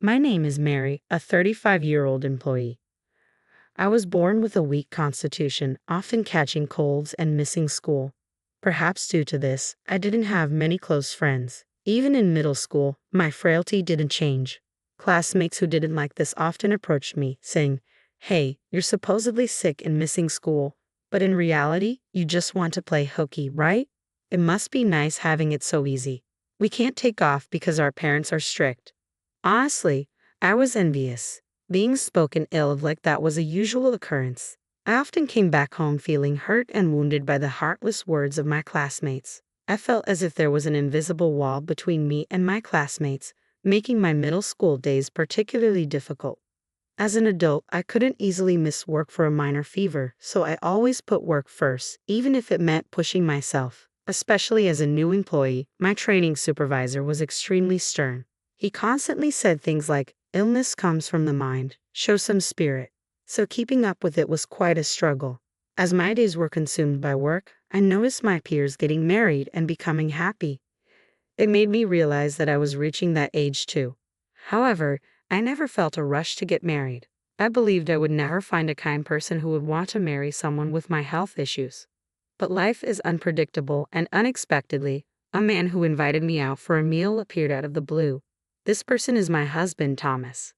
My name is Mary, a 35-year-old employee. I was born with a weak constitution, often catching colds and missing school. Perhaps due to this, I didn't have many close friends. Even in middle school, my frailty didn't change. Classmates who didn't like this often approached me, saying, "Hey, you're supposedly sick and missing school, but in reality, you just want to play hooky, right? It must be nice having it so easy. We can't take off because our parents are strict." Honestly, I was envious. Being spoken ill of like that was a usual occurrence. I often came back home feeling hurt and wounded by the heartless words of my classmates. I felt as if there was an invisible wall between me and my classmates, making my middle school days particularly difficult. As an adult, I couldn't easily miss work for a minor fever, so I always put work first, even if it meant pushing myself. Especially as a new employee, my training supervisor was extremely stern. He constantly said things like, "Illness comes from the mind, show some spirit." So keeping up with it was quite a struggle. As my days were consumed by work, I noticed my peers getting married and becoming happy. It made me realize that I was reaching that age too. However, I never felt a rush to get married. I believed I would never find a kind person who would want to marry someone with my health issues. But life is unpredictable, and unexpectedly, a man who invited me out for a meal appeared out of the blue. This person is my husband, Thomas.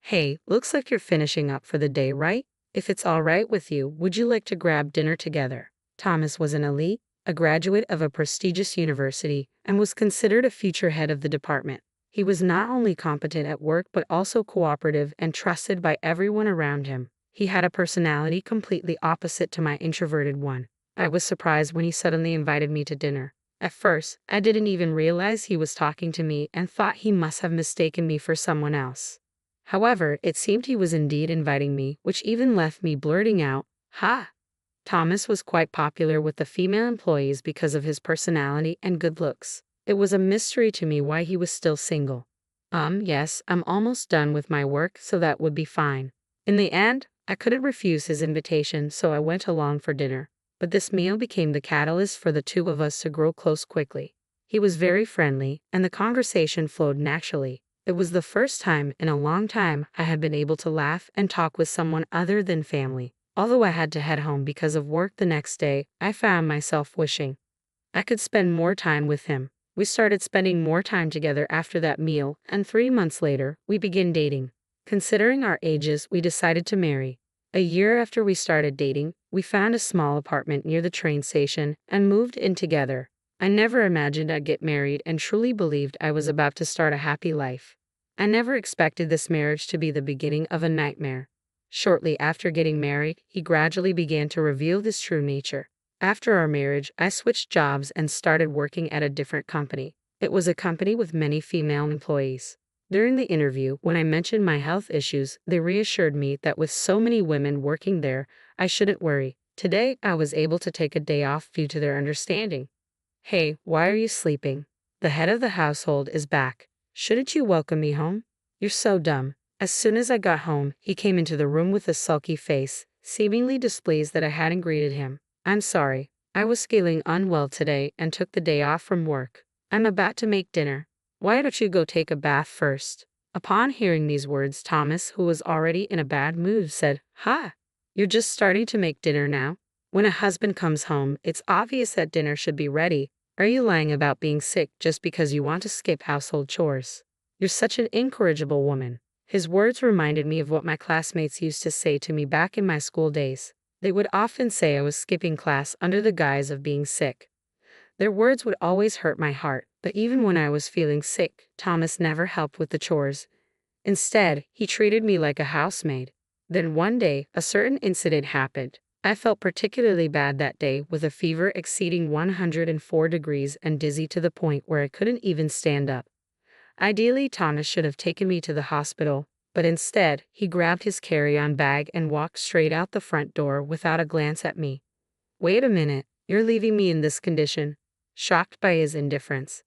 "Hey, looks like you're finishing up for the day, right? If it's all right with you, would you like to grab dinner together?" Thomas was an elite, a graduate of a prestigious university, and was considered a future head of the department. He was not only competent at work but also cooperative and trusted by everyone around him. He had a personality completely opposite to my introverted one. I was surprised when he suddenly invited me to dinner. At first, I didn't even realize he was talking to me and thought he must have mistaken me for someone else. However, it seemed he was indeed inviting me, which even left me blurting out, "Ha!" Thomas was quite popular with the female employees because of his personality and good looks. It was a mystery to me why he was still single. Yes, I'm almost done with my work, so that would be fine." In the end, I couldn't refuse his invitation, so I went along for dinner. But this meal became the catalyst for the two of us to grow close quickly. He was very friendly, and the conversation flowed naturally. It was the first time in a long time I had been able to laugh and talk with someone other than family. Although I had to head home because of work the next day, I found myself wishing I could spend more time with him. We started spending more time together after that meal, and 3 months later, we began dating. Considering our ages, we decided to marry. A year after we started dating, we found a small apartment near the train station and moved in together. I never imagined I'd get married and truly believed I was about to start a happy life. I never expected this marriage to be the beginning of a nightmare. Shortly after getting married, he gradually began to reveal his true nature. After our marriage, I switched jobs and started working at a different company. It was a company with many female employees. During the interview, when I mentioned my health issues, they reassured me that with so many women working there, I shouldn't worry. Today, I was able to take a day off due to their understanding. "Hey, why are you sleeping? The head of the household is back. Shouldn't you welcome me home? You're so dumb." As soon as I got home, he came into the room with a sulky face, seemingly displeased that I hadn't greeted him. "I'm sorry. I was feeling unwell today and took the day off from work. I'm about to make dinner. Why don't you go take a bath first?" Upon hearing these words, Thomas, who was already in a bad mood, said, "Ha! You're just starting to make dinner now? When a husband comes home, it's obvious that dinner should be ready. Are you lying about being sick just because you want to skip household chores? You're such an incorrigible woman." His words reminded me of what my classmates used to say to me back in my school days. They would often say I was skipping class under the guise of being sick. Their words would always hurt my heart, but even when I was feeling sick, Thomas never helped with the chores. Instead, he treated me like a housemaid. Then one day, a certain incident happened. I felt particularly bad that day, with a fever exceeding 104 degrees and dizzy to the point where I couldn't even stand up. Ideally, Thomas should have taken me to the hospital, but instead, he grabbed his carry-on bag and walked straight out the front door without a glance at me. "Wait a minute, you're leaving me in this condition?" Shocked by his indifference,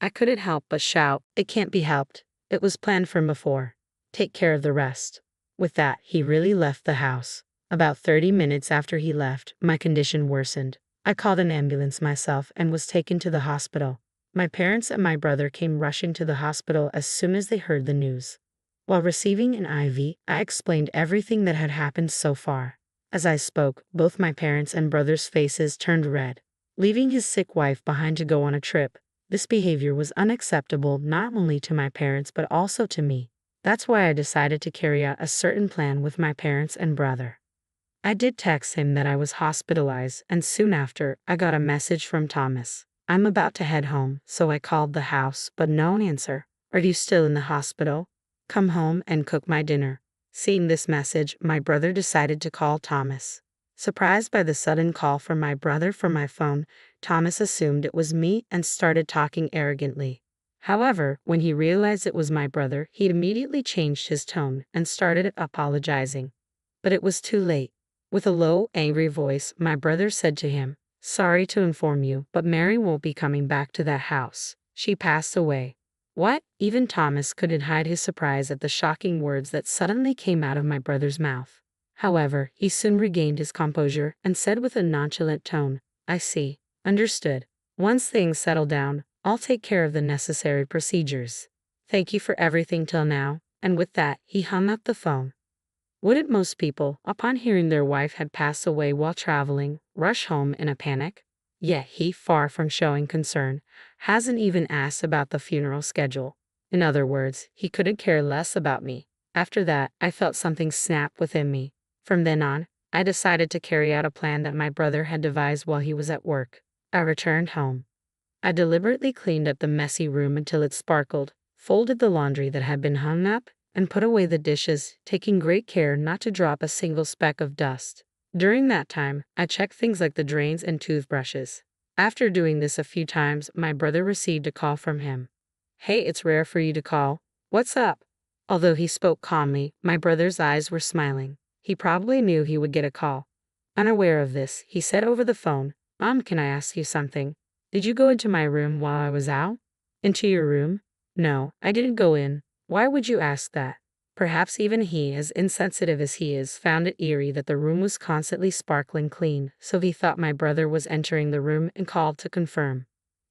I couldn't help but shout, "It can't be helped. It was planned from before. Take care of the rest." With that, he really left the house. About 30 minutes after he left, my condition worsened. I called an ambulance myself and was taken to the hospital. My parents and my brother came rushing to the hospital as soon as they heard the news. While receiving an IV, I explained everything that had happened so far. As I spoke, both my parents' and brother's faces turned red. Leaving his sick wife behind to go on a trip, this behavior was unacceptable not only to my parents but also to me. That's why I decided to carry out a certain plan with my parents and brother. I did text him that I was hospitalized, and soon after, I got a message from Thomas. I'm about to head home, so I called the house, but no answer. Are you still in the hospital? Come home and cook my dinner. Seeing this message, my brother decided to call Thomas. Surprised by the sudden call from my brother from my phone, Thomas assumed it was me and started talking arrogantly. However, when he realized it was my brother, he immediately changed his tone and started apologizing. But it was too late. With a low, angry voice, my brother said to him, "Sorry to inform you, but Mary won't be coming back to that house. She passed away." What? Even Thomas couldn't hide his surprise at the shocking words that suddenly came out of my brother's mouth. However, he soon regained his composure and said with a nonchalant tone, "I see. Understood. Once things settle down, I'll take care of the necessary procedures. Thank you for everything till now," and with that, he hung up the phone. Wouldn't most people, upon hearing their wife had passed away while traveling, rush home in a panic? Yet he, far from showing concern, hasn't even asked about the funeral schedule. In other words, he couldn't care less about me. After that, I felt something snap within me. From then on, I decided to carry out a plan that my brother had devised while he was at work. I returned home. I deliberately cleaned up the messy room until it sparkled, folded the laundry that had been hung up, and put away the dishes, taking great care not to drop a single speck of dust. During that time, I checked things like the drains and toothbrushes. After doing this a few times, my brother received a call from him. "Hey, it's rare for you to call. What's up?" Although he spoke calmly, my brother's eyes were smiling. He probably knew he would get a call. Unaware of this, he said over the phone, Can I ask you something? Did you go into my room while I was out?" "Into your room? No, I didn't go in. Why would you ask that?" Perhaps even he, as insensitive as he is, found it eerie that the room was constantly sparkling clean, so he thought my brother was entering the room and called to confirm.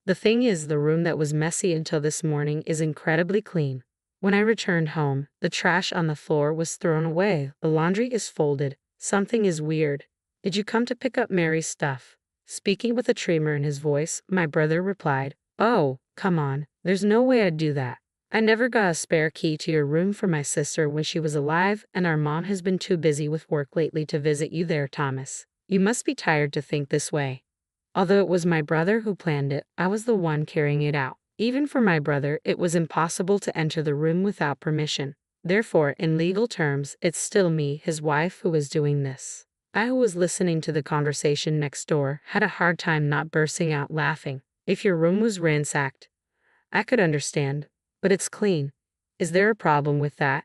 The thing is, the room that was messy until this morning is incredibly clean. When I returned home, the trash on the floor was thrown away, the laundry is folded. Something is weird. "Did you come to pick up Mary's stuff?" Speaking with a tremor in his voice, my brother replied, "Oh, come on, there's no way I'd do that. I never got a spare key to your room for my sister when she was alive, and our mom has been too busy with work lately to visit you there, Thomas. You must be tired to think this way." Although it was my brother who planned it, I was the one carrying it out. Even for my brother, it was impossible to enter the room without permission. Therefore, in legal terms, it's still me, his wife, who is doing this. I, who was listening to the conversation next door, had a hard time not bursting out laughing. If your room was ransacked, I could understand. But it's clean. Is there a problem with that?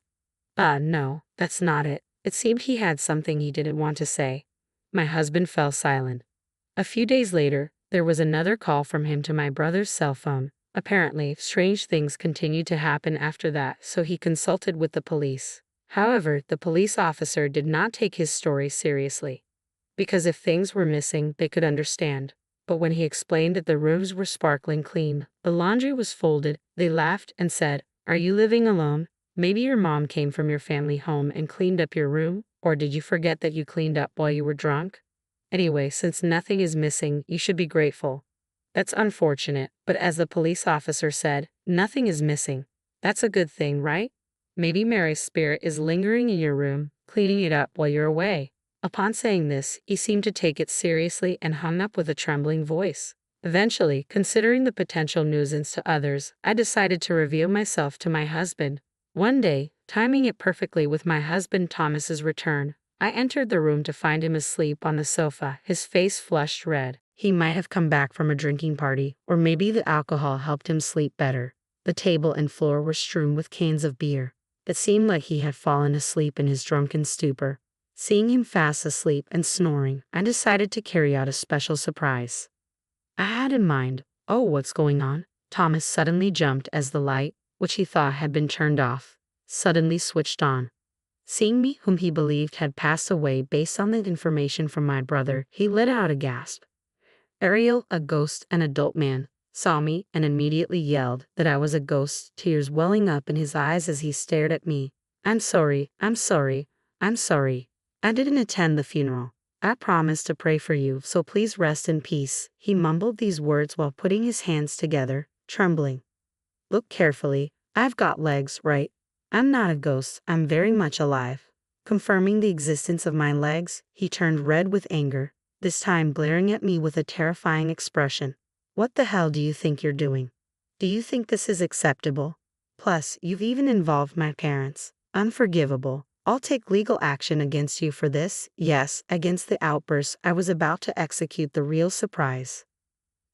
No, that's not it. It seemed he had something he didn't want to say. My husband fell silent. A few days later, there was another call from him to my brother's cell phone. Apparently, strange things continued to happen after that, so he consulted with the police. However, the police officer did not take his story seriously. Because if things were missing, they could understand. But when he explained that the rooms were sparkling clean, the laundry was folded, they laughed and said, "Are you living alone? Maybe your mom came from your family home and cleaned up your room, or did you forget that you cleaned up while you were drunk? Anyway, since nothing is missing, you should be grateful." That's unfortunate, but as the police officer said, nothing is missing. That's a good thing, right? Maybe Mary's spirit is lingering in your room, cleaning it up while you're away. Upon saying this, he seemed to take it seriously and hung up with a trembling voice. Eventually, considering the potential nuisance to others, I decided to reveal myself to my husband. One day, timing it perfectly with my husband Thomas's return, I entered the room to find him asleep on the sofa, his face flushed red. He might have come back from a drinking party, or maybe the alcohol helped him sleep better. The table and floor were strewn with cans of beer. It seemed like he had fallen asleep in his drunken stupor. Seeing him fast asleep and snoring, I decided to carry out a special surprise. I had in mind, what's going on? Thomas suddenly jumped as the light, which he thought had been turned off, suddenly switched on. Seeing me, whom he believed had passed away based on the information from my brother, he let out a gasp. Ariel, a ghost, an adult man, saw me and immediately yelled that I was a ghost, tears welling up in his eyes as he stared at me. I'm sorry, I'm sorry, I'm sorry. I didn't attend the funeral. I promised to pray for you, so please rest in peace. He mumbled these words while putting his hands together, trembling. Look carefully. I've got legs, right? I'm not a ghost, I'm very much alive. Confirming the existence of my legs, he turned red with anger, this time glaring at me with a terrifying expression. What the hell do you think you're doing? Do you think this is acceptable? Plus, you've even involved my parents. Unforgivable. I'll take legal action against you for this. Yes, against the outburst. I was about to execute the real surprise.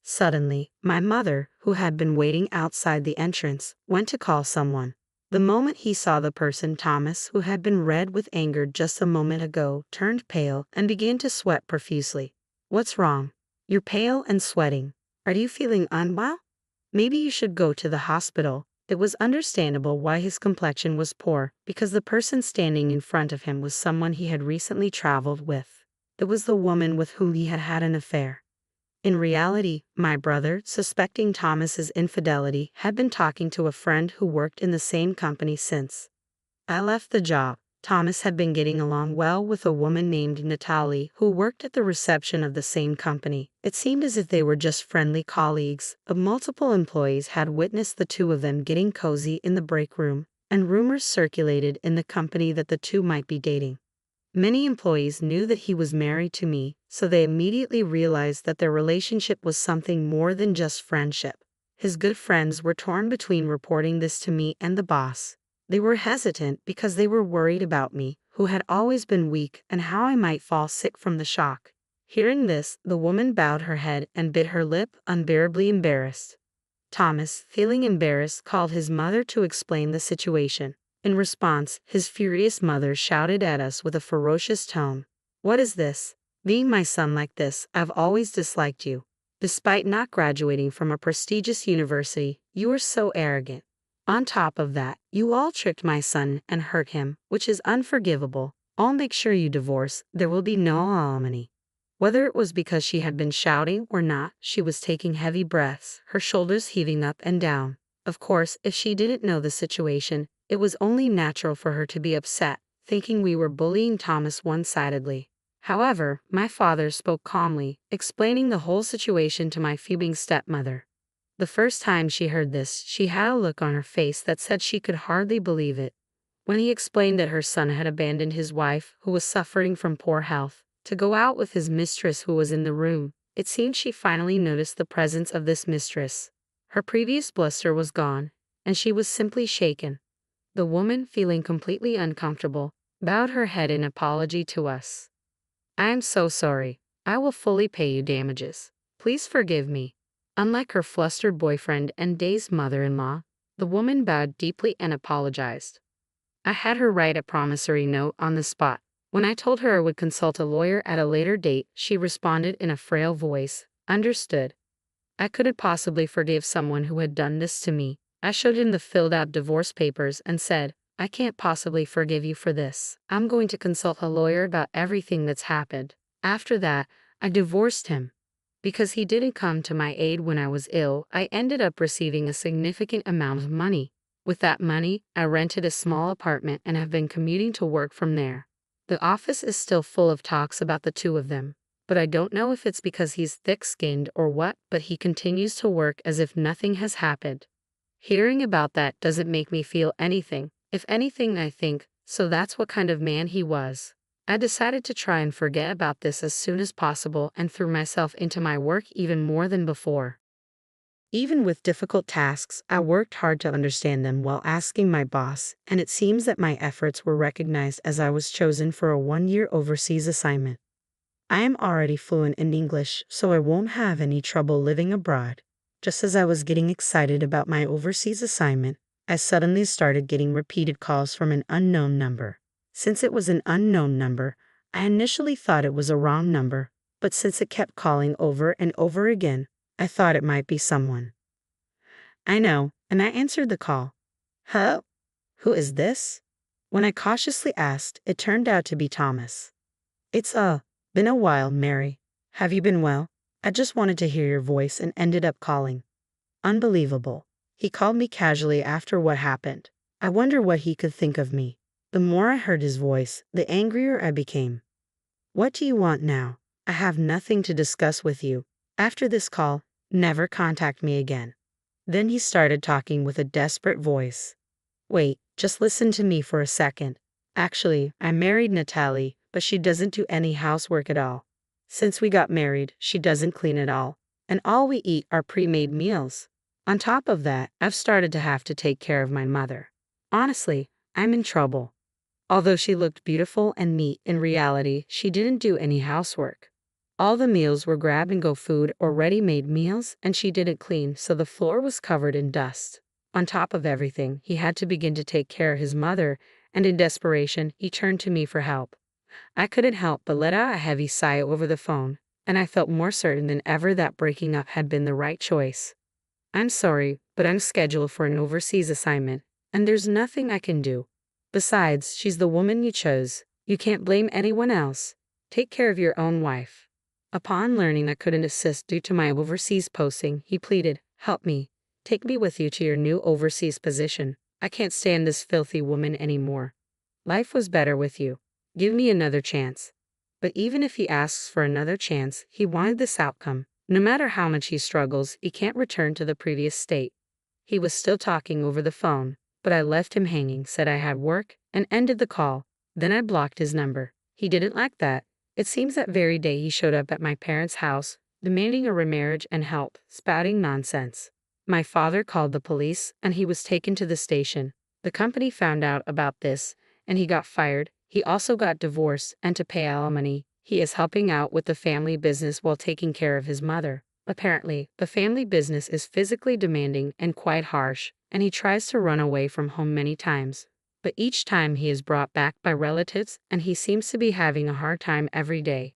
Suddenly, my mother, who had been waiting outside the entrance, went to call someone. The moment he saw the person, Thomas, who had been red with anger just a moment ago, turned pale and began to sweat profusely. What's wrong? You're pale and sweating. Are you feeling unwell? Maybe you should go to the hospital. It was understandable why his complexion was poor, because the person standing in front of him was someone he had recently traveled with. It was the woman with whom he had had an affair. In reality, my brother, suspecting Thomas's infidelity, had been talking to a friend who worked in the same company since I left the job. Thomas had been getting along well with a woman named Natalie who worked at the reception of the same company. It seemed as if they were just friendly colleagues, but multiple employees had witnessed the two of them getting cozy in the break room, and rumors circulated in the company that the two might be dating. Many employees knew that he was married to me, so they immediately realized that their relationship was something more than just friendship. His good friends were torn between reporting this to me and the boss. They were hesitant because they were worried about me, who had always been weak, and how I might fall sick from the shock. Hearing this, the woman bowed her head and bit her lip, unbearably embarrassed. Thomas, feeling embarrassed, called his mother to explain the situation. In response, his furious mother shouted at us with a ferocious tone. What is this? Being my son like this, I've always disliked you. Despite not graduating from a prestigious university, you are so arrogant. On top of that, you all tricked my son and hurt him, which is unforgivable. I'll make sure you divorce. There will be no alimony. Whether it was because she had been shouting or not, she was taking heavy breaths, her shoulders heaving up and down. Of course, if she didn't know the situation, it was only natural for her to be upset, thinking we were bullying Thomas one-sidedly. However, my father spoke calmly, explaining the whole situation to my fuming stepmother. The first time she heard this, she had a look on her face that said she could hardly believe it. When he explained that her son had abandoned his wife, who was suffering from poor health, to go out with his mistress who was in the room, it seemed she finally noticed the presence of this mistress. Her previous bluster was gone, and she was simply shaken. The woman, feeling completely uncomfortable, bowed her head in apology to us. I am so sorry. I will fully pay you damages. Please forgive me. Unlike her flustered boyfriend and dazed mother-in-law, the woman bowed deeply and apologized. I had her write a promissory note on the spot. When I told her I would consult a lawyer at a later date, she responded in a frail voice, "Understood." I couldn't possibly forgive someone who had done this to me. I showed him the filled-out divorce papers and said, I can't possibly forgive you for this. I'm going to consult a lawyer about everything that's happened. After that, I divorced him. Because he didn't come to my aid when I was ill, I ended up receiving a significant amount of money. With that money, I rented a small apartment and have been commuting to work from there. The office is still full of talks about the two of them, but I don't know if it's because he's thick-skinned or what, but he continues to work as if nothing has happened. Hearing about that doesn't make me feel anything. If anything, I think, so that's what kind of man he was. I decided to try and forget about this as soon as possible and threw myself into my work even more than before. Even with difficult tasks, I worked hard to understand them while asking my boss, and it seems that my efforts were recognized as I was chosen for a one-year overseas assignment. I am already fluent in English, so I won't have any trouble living abroad. Just as I was getting excited about my overseas assignment, I suddenly started getting repeated calls from an unknown number. Since it was an unknown number, I initially thought it was a wrong number, but since it kept calling over and over again, I thought it might be someone I know, and I answered the call. Huh? Who is this? When I cautiously asked, it turned out to be Thomas. It's been a while, Mary. Have you been well? I just wanted to hear your voice and ended up calling. Unbelievable. He called me casually after what happened. I wonder what he could think of me. The more I heard his voice, the angrier I became. What do you want now? I have nothing to discuss with you. After this call, never contact me again. Then he started talking with a desperate voice. Wait, just listen to me for a second. Actually, I married Natalie, but she doesn't do any housework at all. Since we got married, she doesn't clean at all. And all we eat are pre-made meals. On top of that, I've started to have to take care of my mother. Honestly, I'm in trouble. Although she looked beautiful and neat, in reality, she didn't do any housework. All the meals were grab-and-go food or ready-made meals, and she didn't clean, so the floor was covered in dust. On top of everything, he had to begin to take care of his mother, and in desperation, he turned to me for help. I couldn't help but let out a heavy sigh over the phone, and I felt more certain than ever that breaking up had been the right choice. I'm sorry, but I'm scheduled for an overseas assignment, and there's nothing I can do. Besides, she's the woman you chose. You can't blame anyone else. Take care of your own wife. Upon learning I couldn't assist due to my overseas posting, he pleaded, help me. Take me with you to your new overseas position. I can't stand this filthy woman anymore. Life was better with you. Give me another chance. But even if he asks for another chance, he wanted this outcome. No matter how much he struggles, he can't return to the previous state. He was still talking over the phone, but I left him hanging, said I had work, and ended the call. Then I blocked his number. He didn't like that. It seems that very day he showed up at my parents' house, demanding a remarriage and help, spouting nonsense. My father called the police, and he was taken to the station. The company found out about this, and he got fired. He also got divorced, and to pay alimony, he is helping out with the family business while taking care of his mother. Apparently, the family business is physically demanding and quite harsh, and he tries to run away from home many times. But each time he is brought back by relatives, and he seems to be having a hard time every day.